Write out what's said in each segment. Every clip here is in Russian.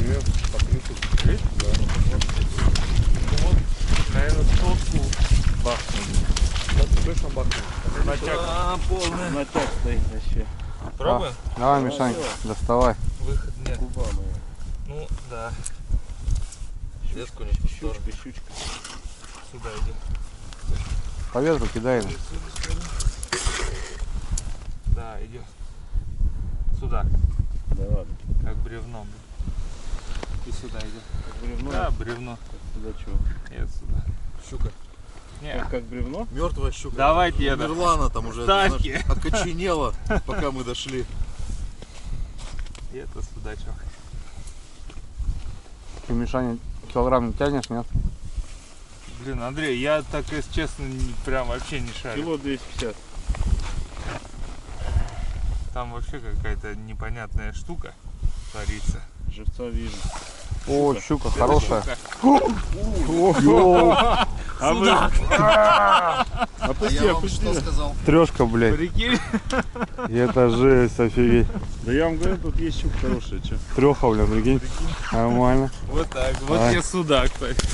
2 по 30. Да. Вот, наверное, сотку бахнули. Вот точно бахнул. Натяг. Полный. Натяг стоит вообще. Пробуем? Давай, Мишань, доставай. Выход нет. Губа моя. Ну, да. Сетку не в ту сторону. Щучка. Сюда иди. По ветру кидай. Да, идем. Сюда. Да ладно. Как бревно. И сюда идем. Как бревно? Да, бревно. Туда чего? Нет, сюда. Щука. Не. Как бревно? Мертвая щука. Давай, деда. Умерла там уже. Ставки. Это, знаешь, окоченела, пока мы дошли. И это сюда что? Ты, Мишаня, килограмм не тянешь, нет? Блин, Андрей, я так, если честно, прям вообще не шарю. Кило 250. Там вообще какая-то непонятная штука творится. Живца вижу. О, щука хорошая. Щука. А вы Опусти, опусти. сказал? Трешка, блядь. прикинь? И это жесть, офигеть. Да я вам говорю, тут есть щука хорошая, че? Треха, блядь, прикинь. Нормально. Вот так. Вот Давай. тебе сюда, кстати.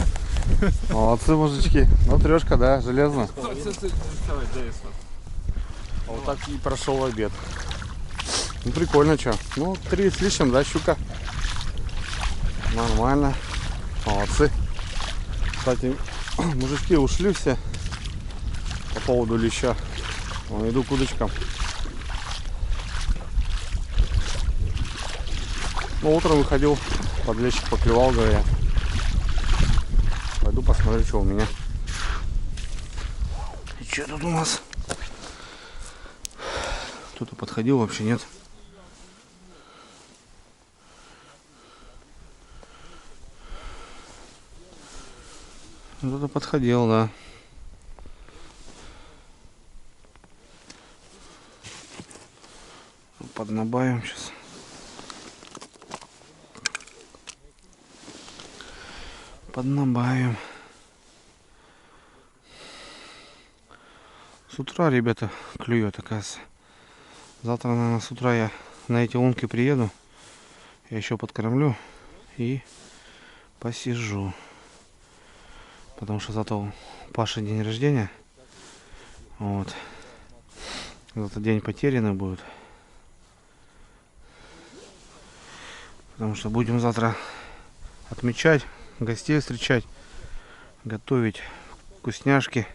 Молодцы, мужички. Ну, трешка, да, железно. Давай, дай сюда. Вот так и прошел обед. Ну, прикольно, что. Ну, 3 с лишним, да, щука. Нормально. Молодцы. Кстати, мужички ушли все по поводу леща. Вон, иду к удочкам. Ну, утром выходил, подлещик поклевал, говоря. Пойду посмотрю, что у меня. И что тут у нас? Кто-то подходил, вообще нет. Кто-то подходил, да. Поднабавим сейчас. Поднабавим. С утра, ребята, клюет, оказывается. Завтра, наверное, с утра я на эти лунки приеду. Я еще подкормлю и посижу. Потому что завтра у Паши день рождения. Вот. Завтра день потерянный будет. Потому что будем завтра отмечать, гостей встречать, готовить вкусняшки.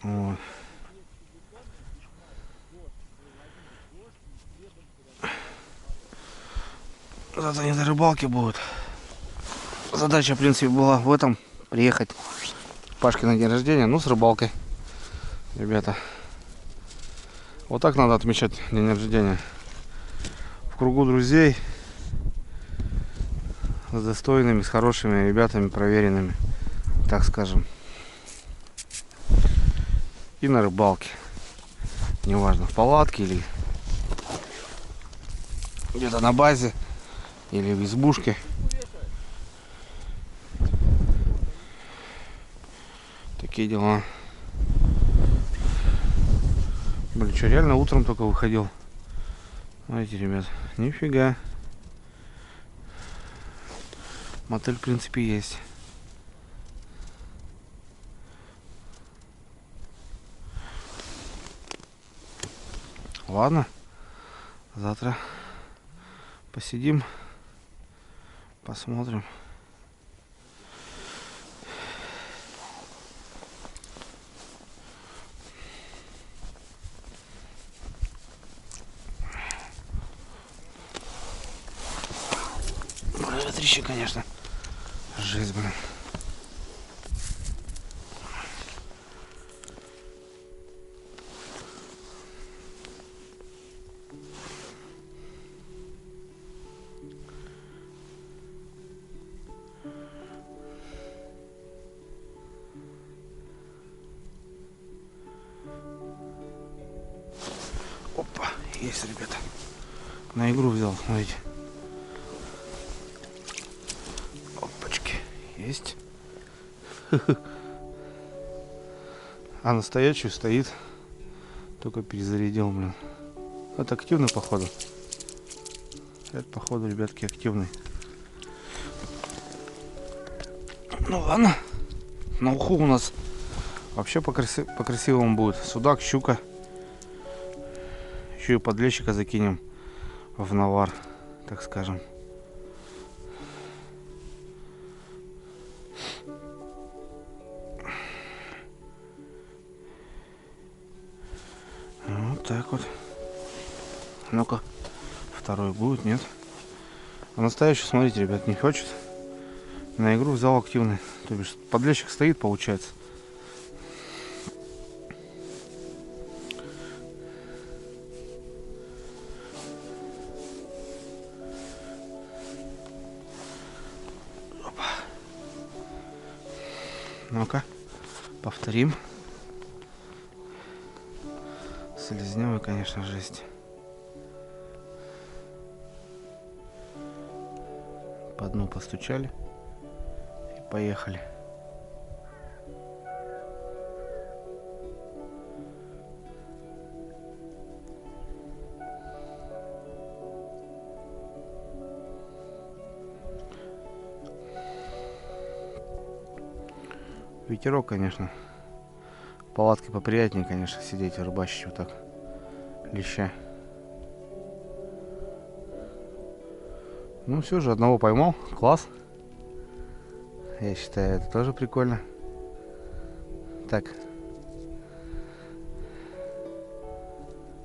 Вот. Завтра не до рыбалки будут. Задача, в принципе, была в этом приехать Пашке на день рождения, ну, с рыбалкой. Ребята, вот так надо отмечать день рождения. В кругу друзей, с достойными, с хорошими ребятами, проверенными, так скажем. И на рыбалке. Неважно, в палатке или где-то на базе, или в избушке. Такие дела. Блин, что, реально утром только выходил? Смотрите, ребят, нифига. Мотель, в принципе, есть. Ладно, завтра посидим, посмотрим. Ветрище, конечно. Жесть, блин. Опа, есть, ребята. На игру взял, смотрите. Опачки, есть. А настоящую стоит. Только перезарядил, блин. Это активный, походу. Это, походу, ребятки, активный. Ну ладно. На уху у нас вообще по-красивому будет. Судак, щука. Еще и подлещика закинем в навар, так скажем. Вот так вот. Ну-ка, второй будет, нет? А настоящий, смотрите, ребят, не хочет. На игру взял активный. То бишь подлещик стоит, получается. Ну-ка, повторим. Слизневый, конечно, жесть. По дну постучали и поехали. Ветерок, конечно. В палатке поприятнее, конечно, сидеть и рыбачить вот так. Леща. Ну все же, одного поймал. Класс. Я считаю, это тоже прикольно. Так.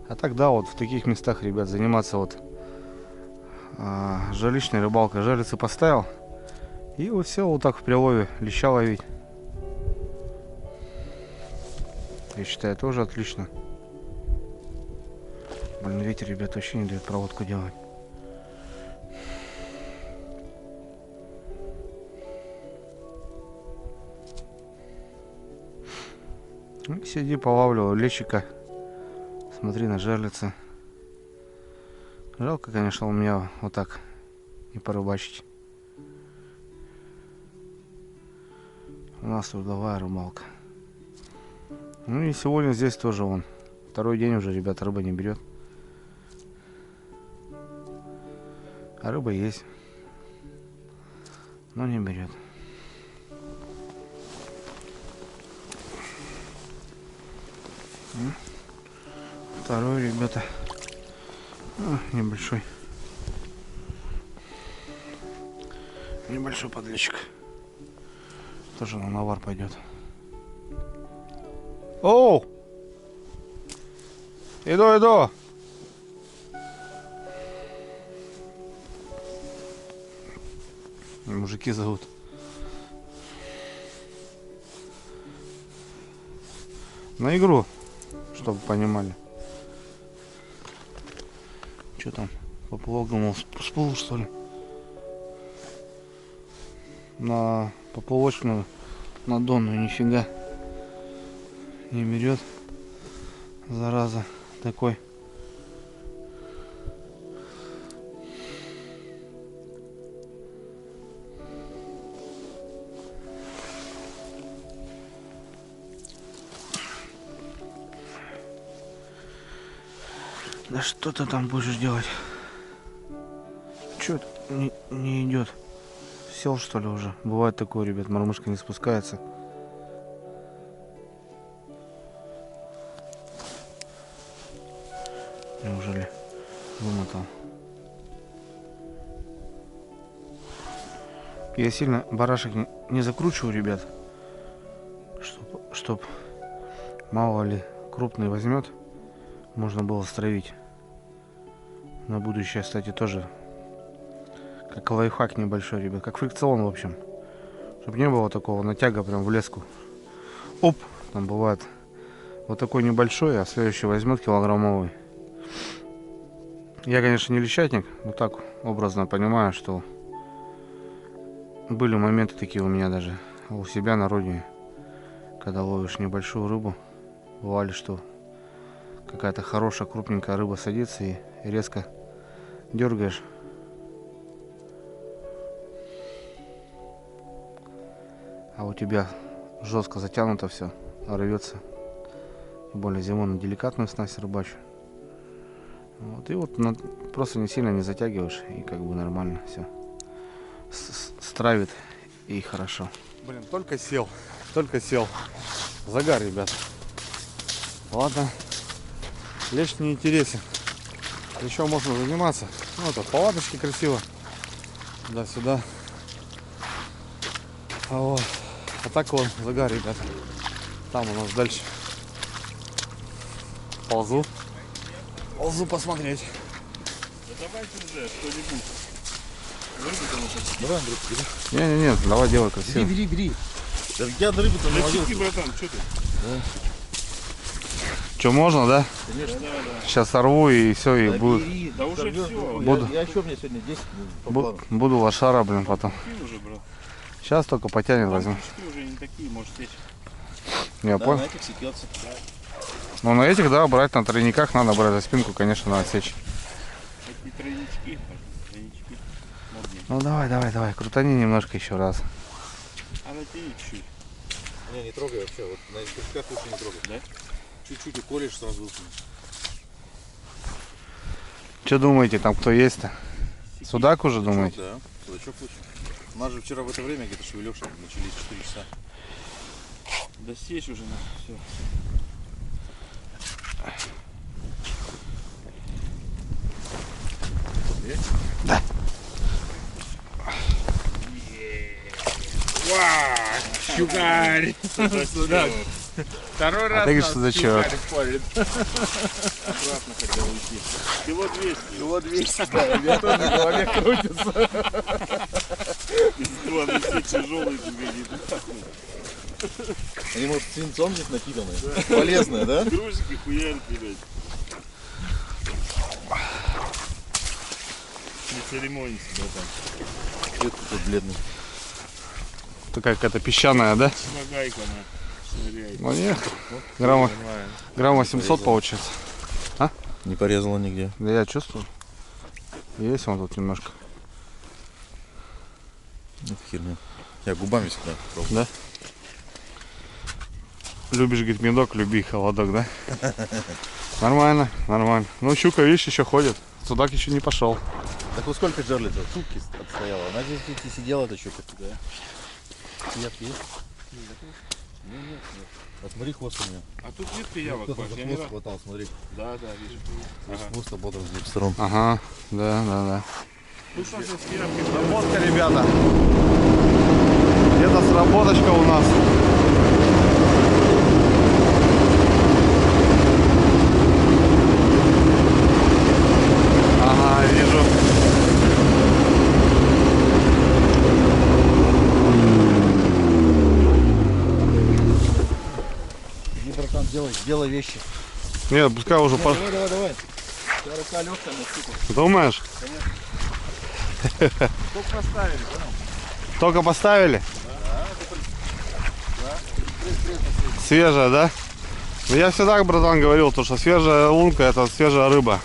А так, да, вот в таких местах, ребят, заниматься вот жилищной рыбалкой. Жерлицы поставил. И вот все вот так в прилове леща ловить. Я считаю, тоже отлично. Блин, ветер, ребят, вообще не дает проводку делать. Ну, сиди, полавливаю лещика. Смотри на жерлицы. Жалко, конечно, у меня вот так не порыбачить. У нас трудовая рыбалка. Ну и сегодня здесь тоже вон. Второй день уже, ребята, рыба не берет. А рыба есть. Но не берет. Второй, ребята. Небольшой. Небольшой подлещик. Тоже на навар пойдет. Оу! Иду! Мужики зовут. На игру, чтобы понимали. Что там? Поплавок, думал, всплыл, что ли? На поплавочную, на донную, нифига не берет. Зараза такой. Да что ты там будешь делать? Чё не идет? Сел, что ли, уже? Бывает такое, ребят, мормышка не спускается. Неужели вымотал? Я сильно барашек не закручиваю, ребят, чтоб мало ли крупный возьмет, можно было стравить. На будущее, кстати, тоже как лайфхак небольшой, ребят, как фрикцион, в общем, чтобы не было такого натяга прям в леску. Оп, там бывает вот такой небольшой, а следующий возьмет килограммовый. Я, конечно, не лещатник, но так образно понимаю, что были моменты такие у меня даже у себя на родине, когда ловишь небольшую рыбу, бывали, что какая-то хорошая крупненькая рыба садится и резко дергаешь. А у тебя жестко затянуто все, рвется. Тем более зимой на деликатную снасть рыбачу. Вот, и вот просто не сильно не затягиваешь, и как бы нормально все. Стравит и хорошо. Блин, только сел. Загар, ребят. Ладно. Лещ не интересен. Еще можно заниматься. Ну, это палаточки красиво. Туда-сюда. Вот. А так вон загар, ребят. Там у нас дальше. Ползу посмотреть. Давайте уже что-нибудь. Давай, Андрей, бери. Не, давай делай красиво. Бери. Да я на рыбу-то наловил. Братан, что ты? Что, можно, да? Конечно. Сейчас сорву и все, и Да будет. бери, Да уже сорвёшь. всё. Буду. Я еще у меня сегодня 10 по плану. Буду лошара, блин, потом. Ты уже, брат. Сейчас только потянет возьму. Крючки уже не такие, может, сечь. Я Да, понял. на этих секется. Ну на этих, да, брать на тройниках надо брать, за спинку, конечно, надо сечь. Такие тройнички. Модные. Ну давай, крутани немножко еще раз. А натяни чуть-чуть. Не трогай вообще. Вот на этих крючках лучше не трогать. Да? Чуть-чуть уколешь, сразу высунешь. Что думаете, там кто есть-то? Судак уже думаете? Да, судачок лучше. У нас же вчера в это время где-то шевелёшки начались 4 часа. Да сечь уже на все. Да. Щугарь! Второй раз ты говоришь, нас что зачем? щугарь палит. Аккуратно хотел уйти. Кило 200. Кило 200, да, я тоже в голове крутится. Ладно, все тяжелые выглядит. Они, может, свинцом здесь напитаны? Полезное, да? Грузики хуярят, блядь. Не церемонись, братан. Цвет тут бледный. Такая какая-то песчаная, да? Нагайка на шныряет. Ну нет, грамма 800 получается. Не порезала нигде. Да я чувствую. Есть вон тут немножко. Это херня. Я губами всегда пробую. Да? Любишь, говорит, медок, люби холодок, да? Нормально. Ну, щука, видишь, еще ходит. Судак еще не пошел. Так вот сколько жерлица? Сутки отстояла. Она здесь и сидела, эта щука. Да. Нет, есть? Нет. А смотри, хвост у меня. А тут нет пиявок, Кто-то Паш, за я не хвост раз. хватал, смотри. Да, вижу. Ага. Хвост ободран с двух сторон. Ага, да. Ну что за пиявки? Сработка, ребята. Где-то сработочка у нас. Ага, вижу. Иди, братан, делай вещи. Нет, пускай уже по... Давай. Вся рука легкая на щуку. Думаешь? Только поставили, понял? Только поставили? Свежая, да? Ну, я всегда, братан, говорил, то, что свежая лунка — это свежая рыба.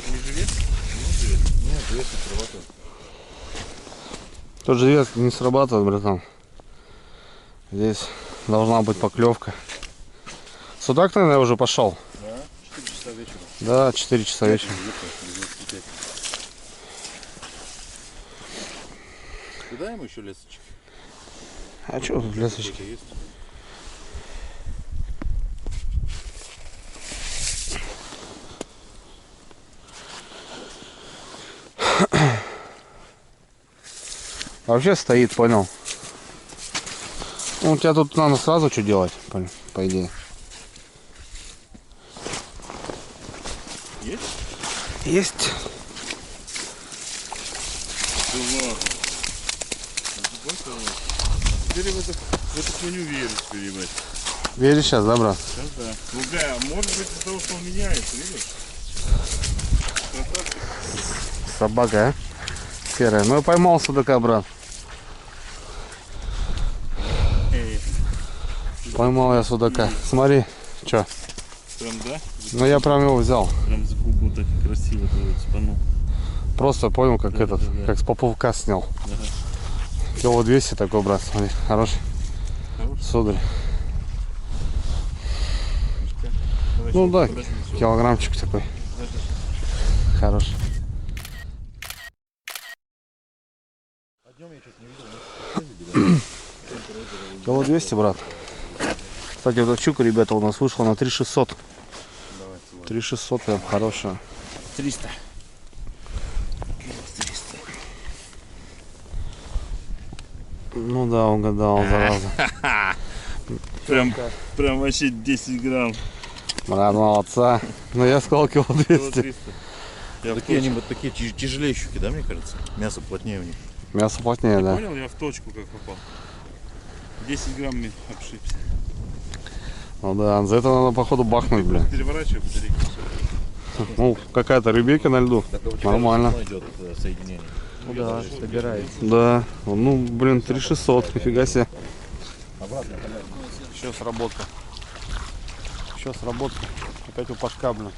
Не живет? Нет, живец не срабатывает. Тот живец не срабатывает, братан. Здесь должна быть поклевка. Судак, наверное, уже пошел. Да, 4 часа вечера. Да, 4 часа вечера. Куда ему еще лесочек? А что тут лесочки? Какой-то есть? Вообще стоит, понял. Ну, у тебя тут надо сразу что делать, по идее. Есть? Есть. Да ладно. Теперь в эту хуйню веришь, ебать. Веришь сейчас, да, брат? Сейчас да. Ну да, может быть из-за того, что он меняется, видишь? Красавчик. Собака, а? Серая. Ну, я поймал судака, брат. Поймал я судака. Смотри, что. Прям, да? Ну, я прям его взял. Прям с губу так красиво спанул. Просто понял, как Да, этот, да. как с поплавка снял. Ага. Кило 200 такой, брат, смотри, хороший. Сударь. Ну да, килограммчик такой. Хороший. Кило 200, брат. Кстати, вот щука, ребята, у нас вышла на 3600. 3600 прям хорошая. 300. Ну да, угадал, зараза. Прям вообще 10 грамм. Брат, молодца. Ну я сказал кило 200. Такие они вот такие тяжелее щуки, да, мне кажется? Мясо плотнее у них. Мясо плотнее, да. Понял, я в точку как попал. 10 грамм мне обшибся. Ну да, за это надо походу бахнуть, бля. Переворачивай, посмотри. Ну, какая-то рыбейка на льду. Нормально. Идет соединение. Ну да, собирается. Да. Ну, блин, 3600, нифига себе. Обратно. Еще сработка. Еще сработка. Опять у Пашка, блин.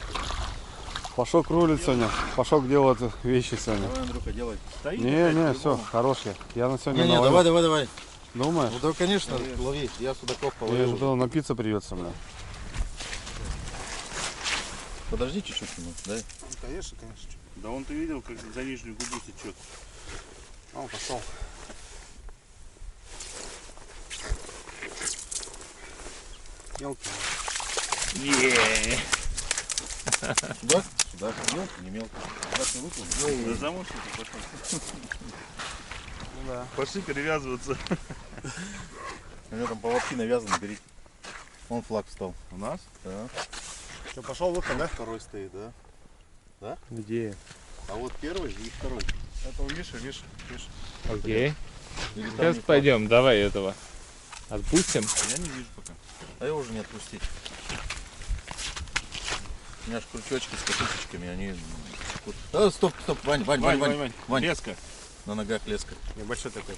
Пашок рулит сегодня. Пашок делает вещи сегодня. Давай, Андрюха, делай. Не, все, хороший. Я на сегодня Не, наловил. давай. Думаешь? Ну да, конечно, лови. Я судаков Я же половил. думал, напиться придется, бля. Подожди чуть-чуть, да? Конечно. Да он ты видел, как за нижнюю губу течет. А, он пошел. Мелкий. Сюда? Сюда. Мелко, не мелко. Обратно выплыл. Да замочь это пошел. Ну да. Пошли перевязываться. У него там поводки навязаны, бери. Вон флаг встал. У нас? Да. Что, пошел выход, да? Второй стоит, да? Где? А вот первый и второй. Это у Миши. Окей. Или там Сейчас не флаг. пойдем, давай этого. Отпустим. Я не вижу пока. А его уже не отпустить. У меня ж крючочки с косичками, они... А, стоп, Вань. Вань. Резко. На ногах леска. Небольшой такой.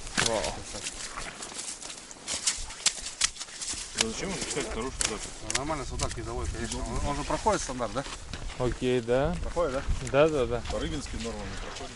Зачем отпускать хороший запах? Нормально, судак видовой, конечно. Он же проходит стандарт, да? Окей, да. Проходит, да? Да. По рыбинским нормам не проходит.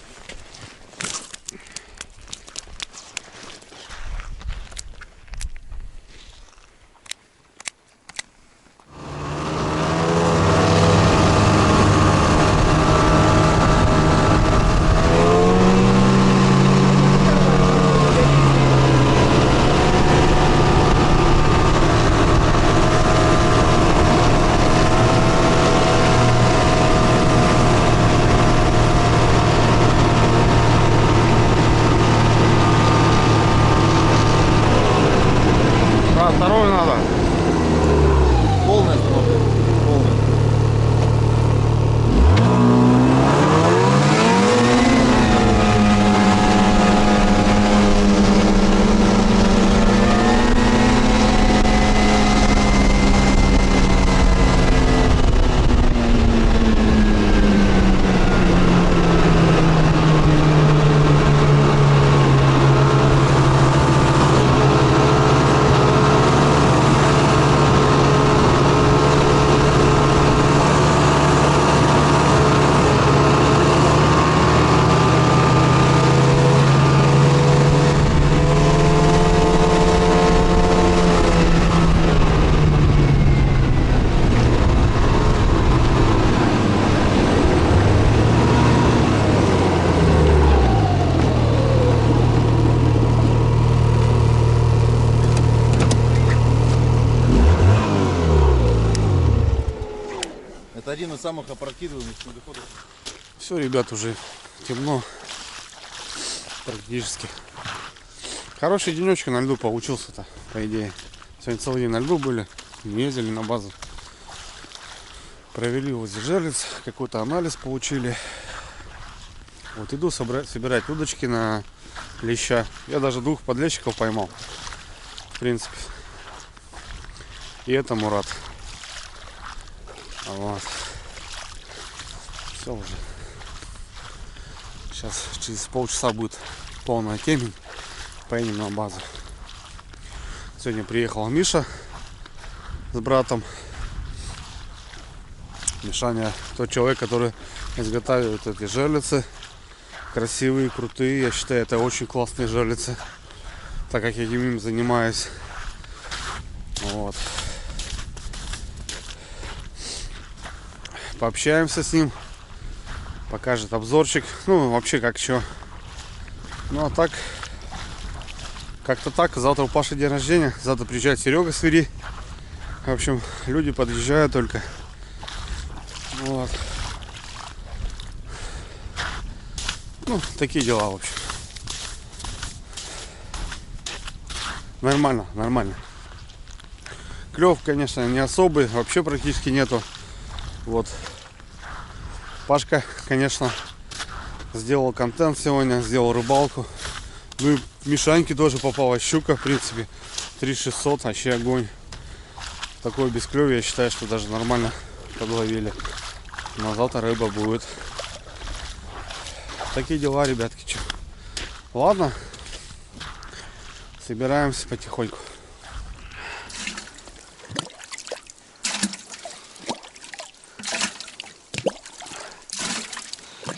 Да, вторую надо. Полная остановка. Полная. Это один из самых опрокидываемых снегоходов. Все, ребят, уже темно. Практически. Хороший денечек на льду получился-то, по идее. Сегодня целый день на льду были. Ездили на базу. Провели возле жерлиц. Какой-то анализ получили. Вот иду собирать удочки на леща. Я даже 2 подлещиков поймал. В принципе. И это Мурат. Вот. Все уже. Сейчас через полчаса будет полная темень. Поедем на базу. Сегодня приехал Миша с братом. Мишаня тот человек, который изготавливает эти жерлицы. Красивые, крутые. Я считаю, это очень классные жерлицы. Так как я им занимаюсь Вот. Пообщаемся с ним. Покажет обзорчик. Ну, вообще как что. Ну, а так... Как-то так. Завтра у Паши день рождения. Завтра приезжает Серега с Твери. В общем, люди подъезжают только. Вот. Ну, такие дела, в общем. Нормально, нормально. Клев, конечно, не особый. Вообще практически нету. Вот. Пашка, конечно, сделал контент сегодня. Сделал рыбалку. Ну и в Мишаньке тоже попалась щука, в принципе. 3600, вообще огонь. Такое без клёва, я считаю, что даже нормально подловили. Но завтра рыба будет. Такие дела, ребятки. Чё. Ладно. Собираемся потихоньку.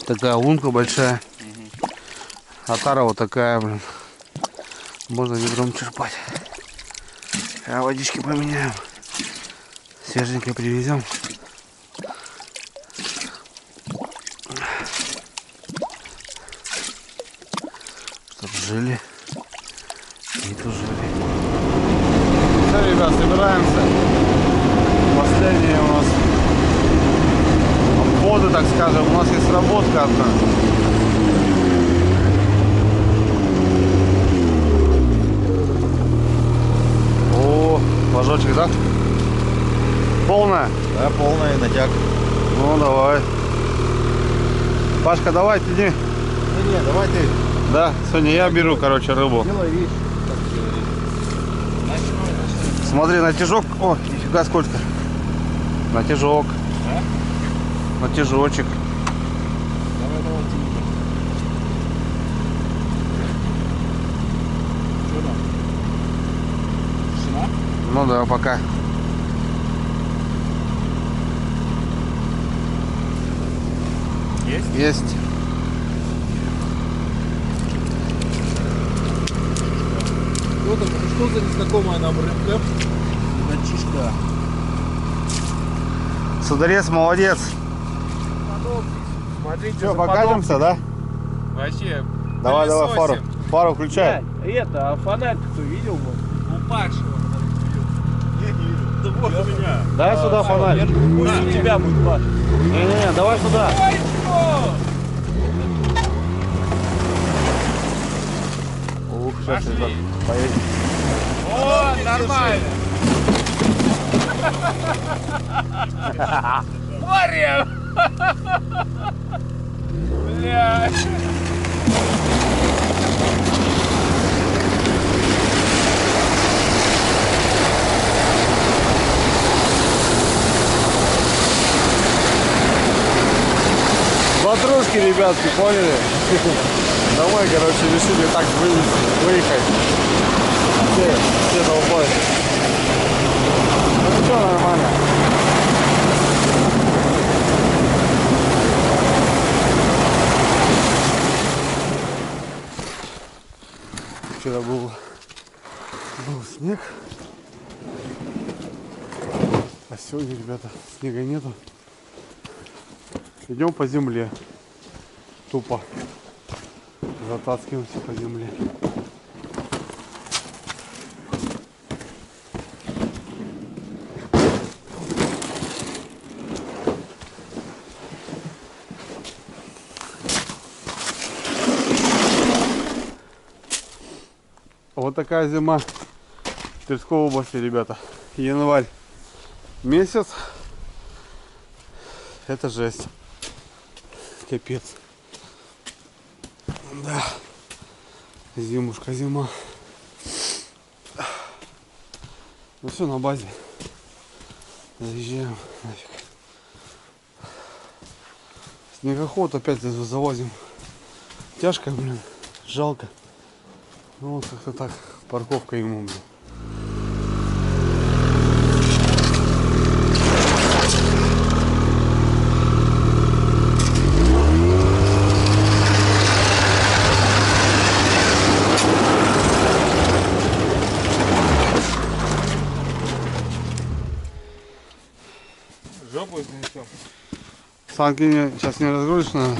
Такая лунка большая. А тара вот такая, блин. Можно ведром черпать. А водички поменяем. Свеженькое привезем. Чтоб жили. Не тужили. Все, ребят, собираемся. Последние у нас обходы, так скажем. У нас есть работка одна. О, флажочек, да? Полная? Да, полная, натяг. Ну, давай. Пашка, давай, иди. Не, давай ты. Да, сегодня я беру, короче, рыбу. Делай, видишь. Смотри, натяжок. О, нифига сколько. Натяжок. Да? Натяжочек. Давай, давай, тихо. Что там? Тишина? Ну да, пока. Есть? Есть. Что за незнакомая нам рыбка? Мальчишка. Сударец, молодец. Смотрите, Что, покажемся, да? Вообще. Давай, давай, фару. пылесосим. Фару включай. Это, а фонарь кто видел? Упавшего. Я не видел. Да вот у меня. Дай сюда фонарь. Пусть у тебя будет, Паш. Не-не-не, давай сюда. Ой, что? Ух, сейчас, Пошли. ребят, поедем. О, нормально. Море! Бля. Ватрушки, ребятки, поняли? Домой, короче, решили так выехать. Все толпой. Ну ничего, нормально. Вчера был снег. А сегодня, ребята, снега нету. Идем по земле. Тупо. Затаскиваемся по земле. Вот такая зима в Тверской области, ребята. Январь месяц. Это жесть. Капец. Да. Зимушка, зима. Ну все, на базе. Заезжаем нафиг. Снегоход опять завозим. Тяжко, блин. Жалко. Ну вот как-то так. Парковка ему, блин. Санки сейчас не разгрузишь, наверное.